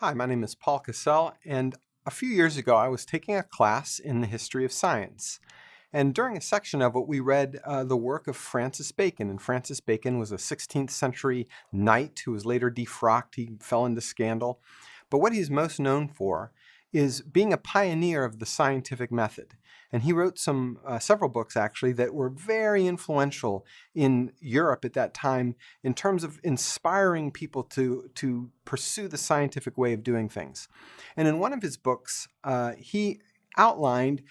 Hi, my name is Paul Cassell, and a few years ago I was taking a class in the history of science. And during a section of it, we read the work of Francis Bacon. And Francis Bacon was a 16th century knight who was later defrocked. He fell into scandal. But what he's most known for is being a pioneer of the scientific method. And he wrote several books, actually, that were very influential in Europe at that time in terms of inspiring people to pursue the scientific way of doing things. And in one of his books, he outlined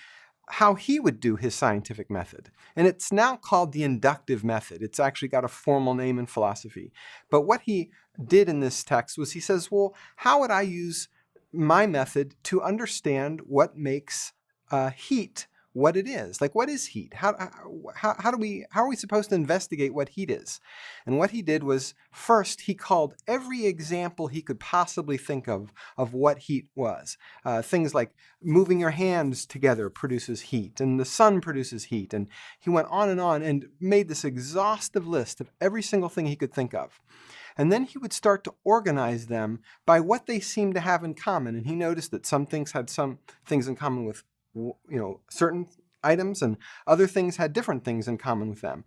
how he would do his scientific method. And it's now called the inductive method. It's actually got a formal name in philosophy. But what he did in this text was he says, well, how would I use my method to understand what makes heat what it is? Like, what is heat? How are we supposed to investigate what heat is? And what he did was, first, he called every example he could possibly think of what heat was. Things like moving your hands together produces heat, and the sun produces heat. And he went on and made this exhaustive list of every single thing he could think of. And then he would start to organize them by what they seemed to have in common. And he noticed that some things had some things in common with certain items, and other things had different things in common with them.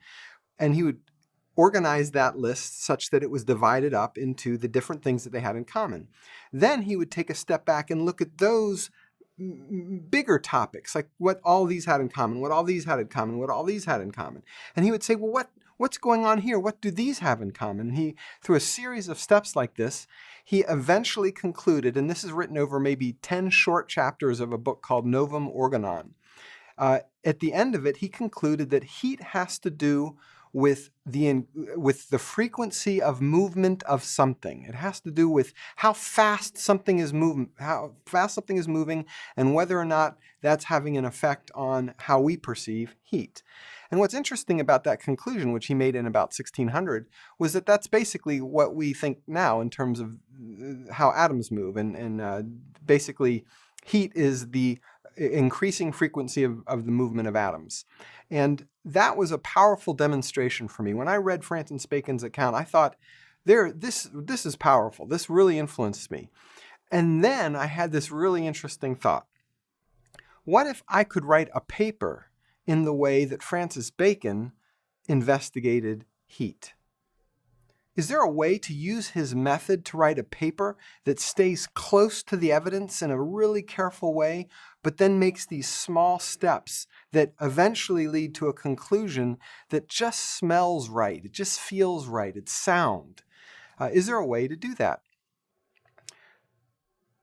And he would organize that list such that it was divided up into the different things that they had in common. Then he would take a step back and look at those bigger topics, like what all these had in common, what all these had in common, what all these had in common. And he would say, well, what's going on here? What do these have in common? And through a series of steps like this, he eventually concluded, and this is written over maybe 10 short chapters of a book called Novum Organon. At the end of it, he concluded that heat has to do with the frequency of movement of something. It has to do with how fast something is moving, and whether or not that's having an effect on how we perceive heat. And what's interesting about that conclusion, which he made in about 1600, was that that's basically what we think now in terms of how atoms move. And basically, heat is the increasing frequency of the movement of atoms. And that was a powerful demonstration for me. When I read Francis Bacon's account, I thought, this is powerful. This really influenced me. And then I had this really interesting thought. What if I could write a paper in the way that Francis Bacon investigated heat? Is there a way to use his method to write a paper that stays close to the evidence in a really careful way, but then makes these small steps that eventually lead to a conclusion that just smells right, it just feels right, it's sound? Is there a way to do that?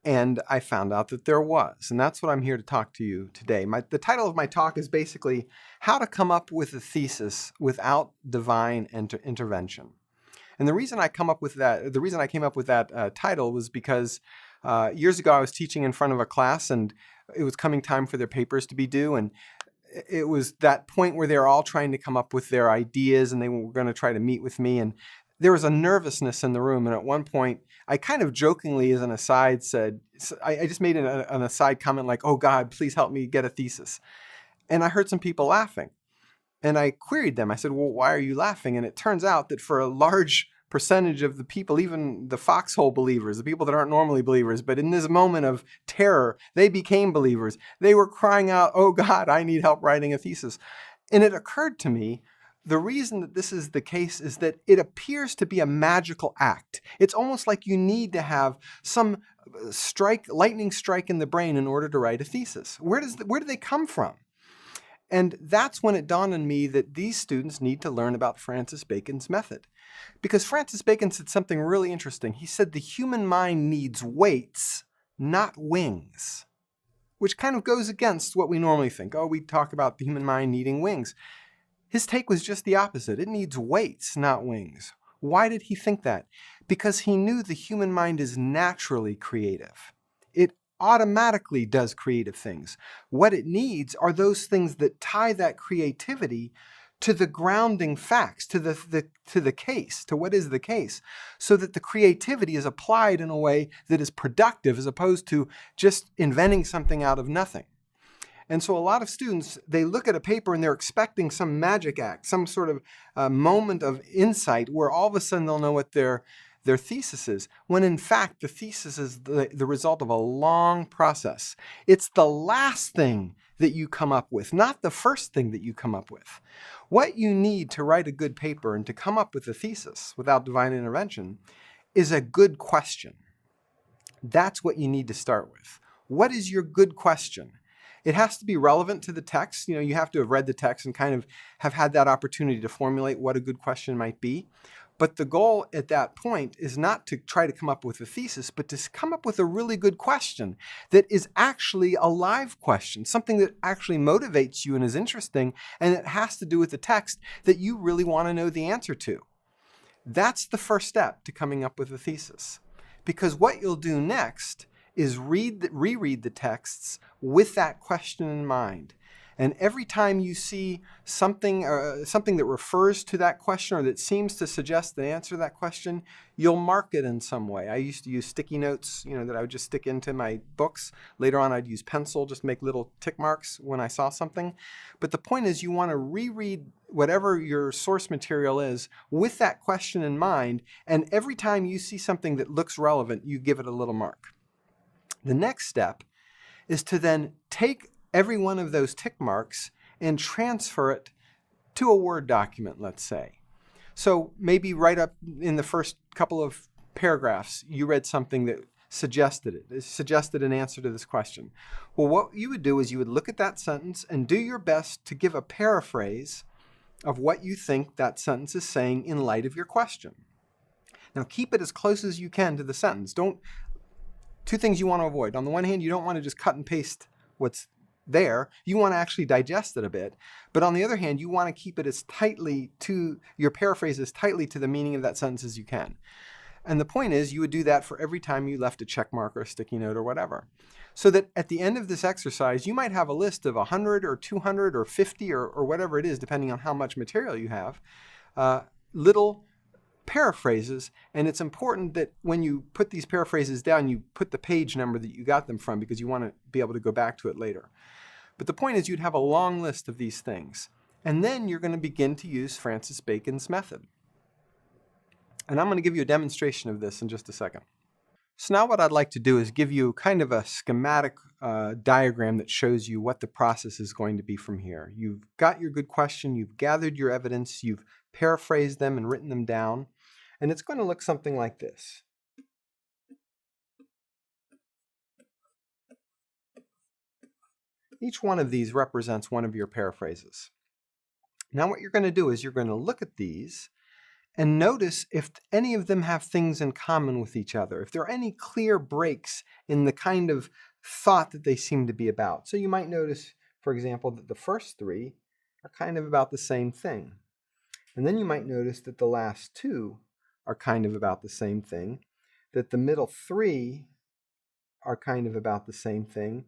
And I found out that there was, and that's what I'm here to talk to you today. The title of my talk is basically How to Come Up with a Thesis Without Divine Intervention. And the reason I came up with that title was because years ago I was teaching in front of a class, and it was coming time for their papers to be due, and it was that point where they were all trying to come up with their ideas, and they were going to try to meet with me, and there was a nervousness in the room. And at one point, I kind of jokingly, as an aside, said, I just made an aside comment like, "Oh God, please help me get a thesis." And I heard some people laughing. And I queried them. I said, well, why are you laughing? And it turns out that for a large percentage of the people, even the foxhole believers, the people that aren't normally believers, but in this moment of terror, they became believers. They were crying out, "Oh God, I need help writing a thesis." And it occurred to me, the reason that this is the case is that it appears to be a magical act. It's almost like you need to have some lightning strike in the brain in order to write a thesis. Where do they come from? And that's when it dawned on me that these students need to learn about Francis Bacon's method. Because Francis Bacon said something really interesting. He said the human mind needs weights, not wings, which kind of goes against what we normally think. Oh, we talk about the human mind needing wings. His take was just the opposite. It needs weights, not wings. Why did he think that? Because he knew the human mind is naturally creative. It automatically does creative things. What it needs are those things that tie that creativity to the grounding facts, to the case, to what is the case, so that the creativity is applied in a way that is productive as opposed to just inventing something out of nothing. And so a lot of students, they look at a paper and they're expecting some magic act, some sort of moment of insight where all of a sudden they'll know what their their theses, when in fact the thesis is the result of a long process. It's the last thing that you come up with, not the first thing that you come up with. What you need to write a good paper and to come up with a thesis without divine intervention is a good question. That's what you need to start with. What is your good question? It has to be relevant to the text. You have to have read the text and kind of have had that opportunity to formulate what a good question might be. But the goal at that point is not to try to come up with a thesis, but to come up with a really good question that is actually a live question, something that actually motivates you and is interesting, and it has to do with the text that you really want to know the answer to. That's the first step to coming up with a thesis. Because what you'll do next is reread the texts with that question in mind. And every time you see something that refers to that question or that seems to suggest the answer to that question, you'll mark it in some way. I used to use sticky notes, that I would just stick into my books. Later on, I'd use pencil, just make little tick marks when I saw something. But the point is, you want to reread whatever your source material is with that question in mind. And every time you see something that looks relevant, you give it a little mark. The next step is to then take every one of those tick marks and transfer it to a Word document, let's say. So maybe right up in the first couple of paragraphs, you read something that suggested an answer to this question. Well, what you would do is you would look at that sentence and do your best to give a paraphrase of what you think that sentence is saying in light of your question. Now, keep it as close as you can to the sentence. Two things you want to avoid. On the one hand, you don't want to just cut and paste what's there. You want to actually digest it a bit. But on the other hand, you want to keep it as tightly to your paraphrase as tightly to the meaning of that sentence as you can. And the point is, you would do that for every time you left a check mark or a sticky note or whatever. So that at the end of this exercise, you might have a list of 100 or 200 or 50 or whatever it is, depending on how much material you have, little paraphrases. And it's important that when you put these paraphrases down, you put the page number that you got them from, because you want to be able to go back to it later. But the point is, you'd have a long list of these things. And then you're going to begin to use Francis Bacon's method. And I'm going to give you a demonstration of this in just a second. So now what I'd like to do is give you kind of a schematic diagram that shows you what the process is going to be from here. You've got your good question, you've gathered your evidence, you've paraphrased them and written them down, and it's going to look something like this. Each one of these represents one of your paraphrases. Now what you're going to do is you're going to look at these and notice if any of them have things in common with each other, if there are any clear breaks in the kind of thought that they seem to be about. So you might notice, for example, that the first three are kind of about the same thing. And then you might notice that the last two are kind of about the same thing, that the middle three are kind of about the same thing,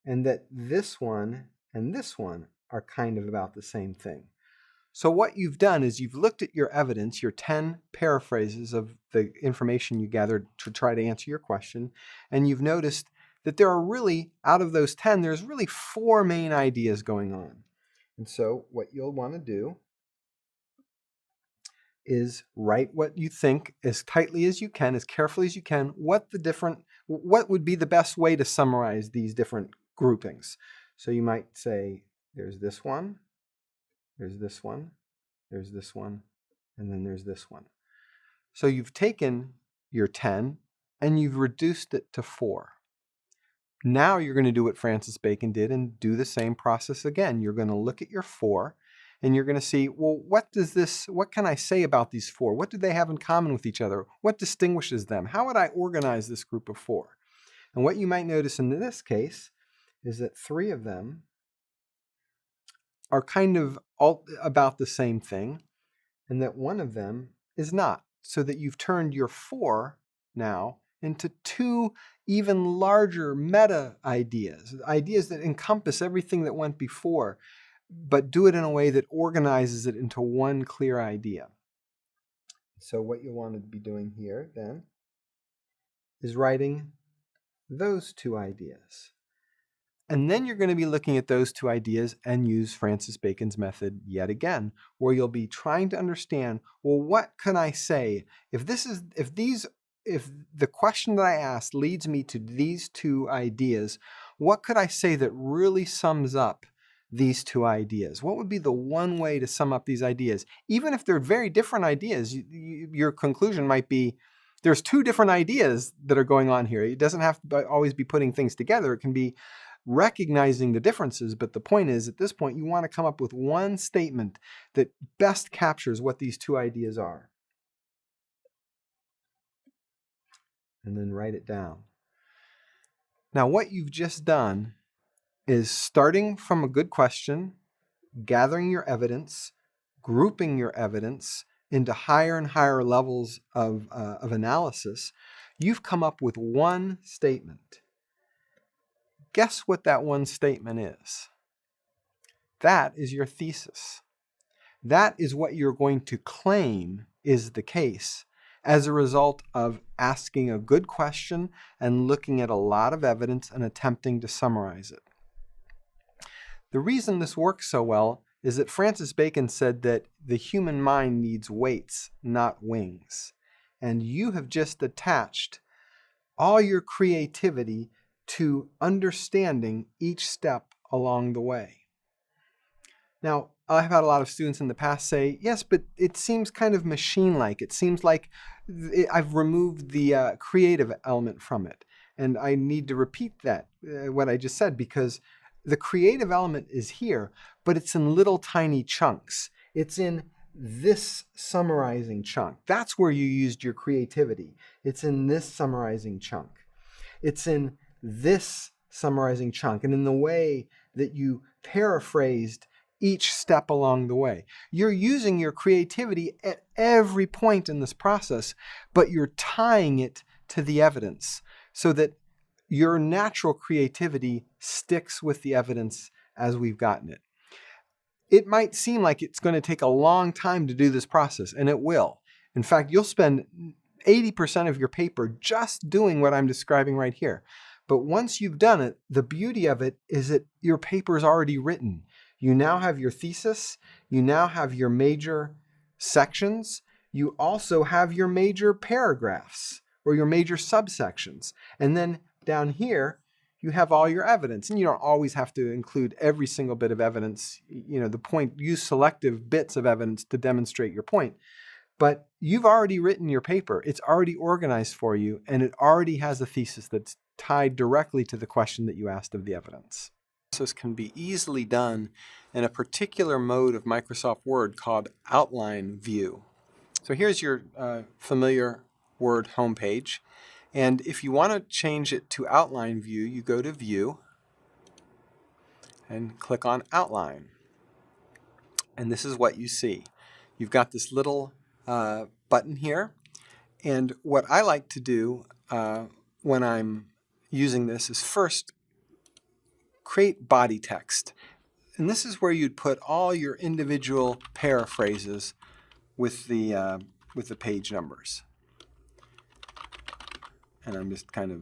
and that this one and this one are kind of about the same thing. So what you've done is you've looked at your evidence, your 10 paraphrases of the information you gathered to try to answer your question, and you've noticed that there are really, out of those 10, there's really 4 main ideas going on. And so what you'll want to do is write what you think as tightly as you can, as carefully as you can, what would be the best way to summarize these different groupings. So you might say, there's this one, there's this one, there's this one, and then there's this one. So you've taken your 10 and you've reduced it to 4. Now you're going to do what Francis Bacon did and do the same process again. You're going to look at your 4 and you're going to see, well, what can I say about these 4? What do they have in common with each other? What distinguishes them? How would I organize this group of 4? And what you might notice in this case is that 3 of them are kind of all about the same thing, and that 1 of them is not. So that you've turned your 4 now into 2 even larger meta ideas that encompass everything that went before, but do it in a way that organizes it into one clear idea. So what you'll want to be doing here then is writing those 2 ideas. And then you're going to be looking at those two ideas and use Francis Bacon's method yet again, where you'll be trying to understand, well, what can I say if the question that I asked leads me to these two ideas, what could I say that really sums up these two ideas? What would be the one way to sum up these ideas? Even if they're very different ideas, your conclusion might be, there's two different ideas that are going on here. It doesn't have to always be putting things together. It can be recognizing the differences, but the point is, at this point, you want to come up with one statement that best captures what these two ideas are. And then write it down. Now, what you've just done is starting from a good question, gathering your evidence, grouping your evidence into higher and higher levels of analysis, you've come up with one statement. Guess what that one statement is? That is your thesis. That is what you're going to claim is the case as a result of asking a good question and looking at a lot of evidence and attempting to summarize it. The reason this works so well is that Francis Bacon said that the human mind needs weights, not wings. And you have just attached all your creativity to understanding each step along the way. Now, I've had a lot of students in the past say, yes, but it seems kind of machine-like. It seems like I've removed the creative element from it. And I need to repeat that, what I just said, because the creative element is here, but it's in little tiny chunks. It's in this summarizing chunk. That's where you used your creativity. It's in this summarizing chunk. It's in this summarizing chunk, and in the way that you paraphrased each step along the way. You're using your creativity at every point in this process, but you're tying it to the evidence so that your natural creativity sticks with the evidence as we've gotten it. It might seem like it's going to take a long time to do this process, and it will. In fact, you'll spend 80% of your paper just doing what I'm describing right here. But once you've done it, the beauty of it is that your paper is already written. You now have your thesis. You now have your major sections. You also have your major paragraphs or your major subsections. And then down here, you have all your evidence. And you don't always have to include every single bit of evidence. Use selective bits of evidence to demonstrate your point. But you've already written your paper. It's already organized for you, and it already has a thesis that's tied directly to the question that you asked of the evidence. This can be easily done in a particular mode of Microsoft Word called Outline View. So here's your familiar Word homepage. And if you want to change it to Outline View, you go to View and click on Outline. And this is what you see. You've got this little button here. And what I like to do when I'm using this is first create body text. And this is where you'd put all your individual paraphrases with the page numbers. And I'm just kind of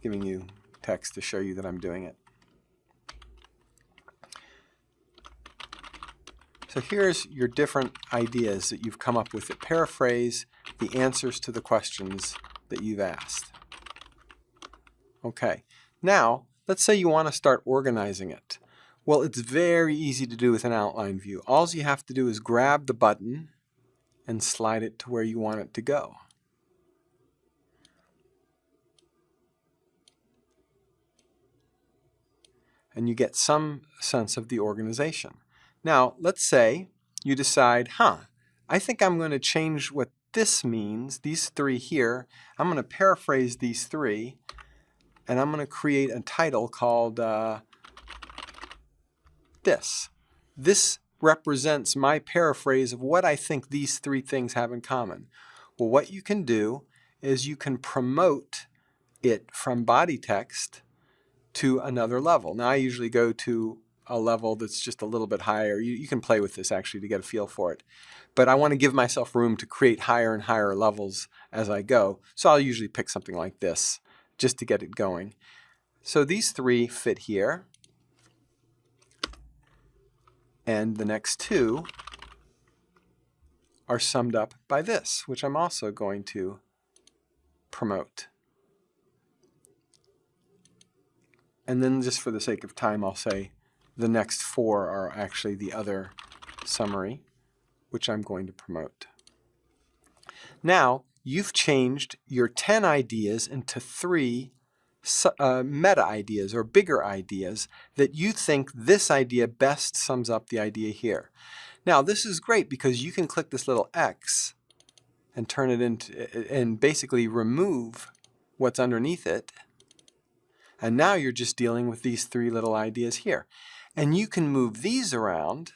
giving you text to show you that I'm doing it. So here's your different ideas that you've come up with that paraphrase the answers to the questions that you've asked. Okay, now let's say you want to start organizing it. Well, it's very easy to do with an outline view. All you have to do is grab the button and slide it to where you want it to go. And you get some sense of the organization. Now, let's say you decide, I think I'm going to change what this means, these three here. I'm going to paraphrase these three, and I'm going to create a title called this. This represents my paraphrase of what I think these three things have in common. Well, what you can do is you can promote it from body text to another level. Now, I usually go to a level that's just a little bit higher. You can play with this actually to get a feel for it. But I want to give myself room to create higher and higher levels as I go. So I'll usually pick something like this just to get it going. So these three fit here. And the next two are summed up by this, which I'm also going to promote. And then just for the sake of time, I'll say the next four are actually the other summary, which I'm going to promote. Now, you've changed your 10 ideas into 3 meta ideas or bigger ideas that you think this idea best sums up the idea here. Now, this is great because you can click this little X and turn it into, and basically remove what's underneath it. And now you're just dealing with these 3 little ideas here. And you can move these around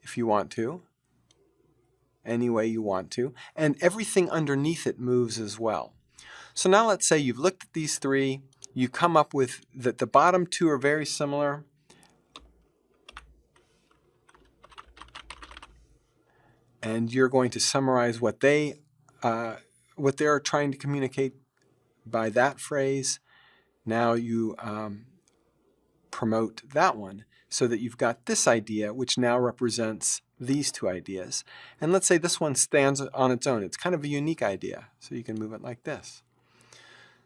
if you want to, any way you want to, and everything underneath it moves as well. So now let's say you've looked at these 3, you come up with that the bottom 2 are very similar. And you're going to summarize what they're trying to communicate by that phrase. Now you promote that one so that you've got this idea, which now represents these 2 ideas. And let's say this one stands on its own. It's kind of a unique idea, so you can move it like this.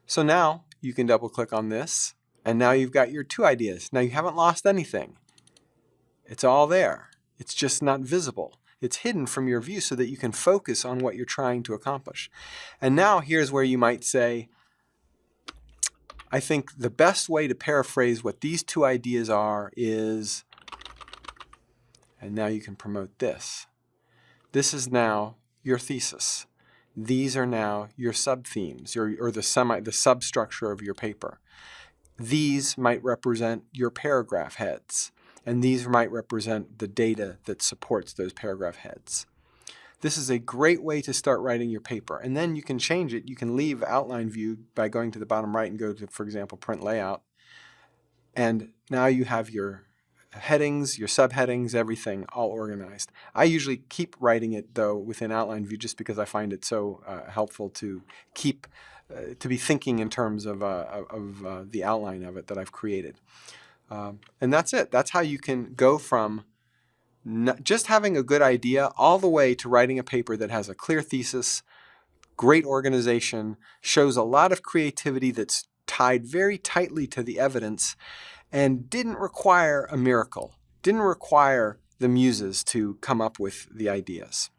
So now you can double click on this, and now you've got your 2 ideas. Now you haven't lost anything. It's all there. It's just not visible. It's hidden from your view so that you can focus on what you're trying to accomplish. And now here's where you might say, I think the best way to paraphrase what these 2 ideas are is, and now you can promote this. This is now your thesis. These are now your sub-themes, or the substructure of your paper. These might represent your paragraph heads, and these might represent the data that supports those paragraph heads. This is a great way to start writing your paper. And then you can change it. You can leave outline view by going to the bottom right and go to, for example, print layout. And now you have your headings, your subheadings, everything all organized. I usually keep writing it, though, within outline view just because I find it so helpful to keep, to be thinking in terms of the outline of it that I've created. And that's it. That's how you can go from just having a good idea all the way to writing a paper that has a clear thesis, great organization, shows a lot of creativity that's tied very tightly to the evidence, and didn't require a miracle, didn't require the muses to come up with the ideas.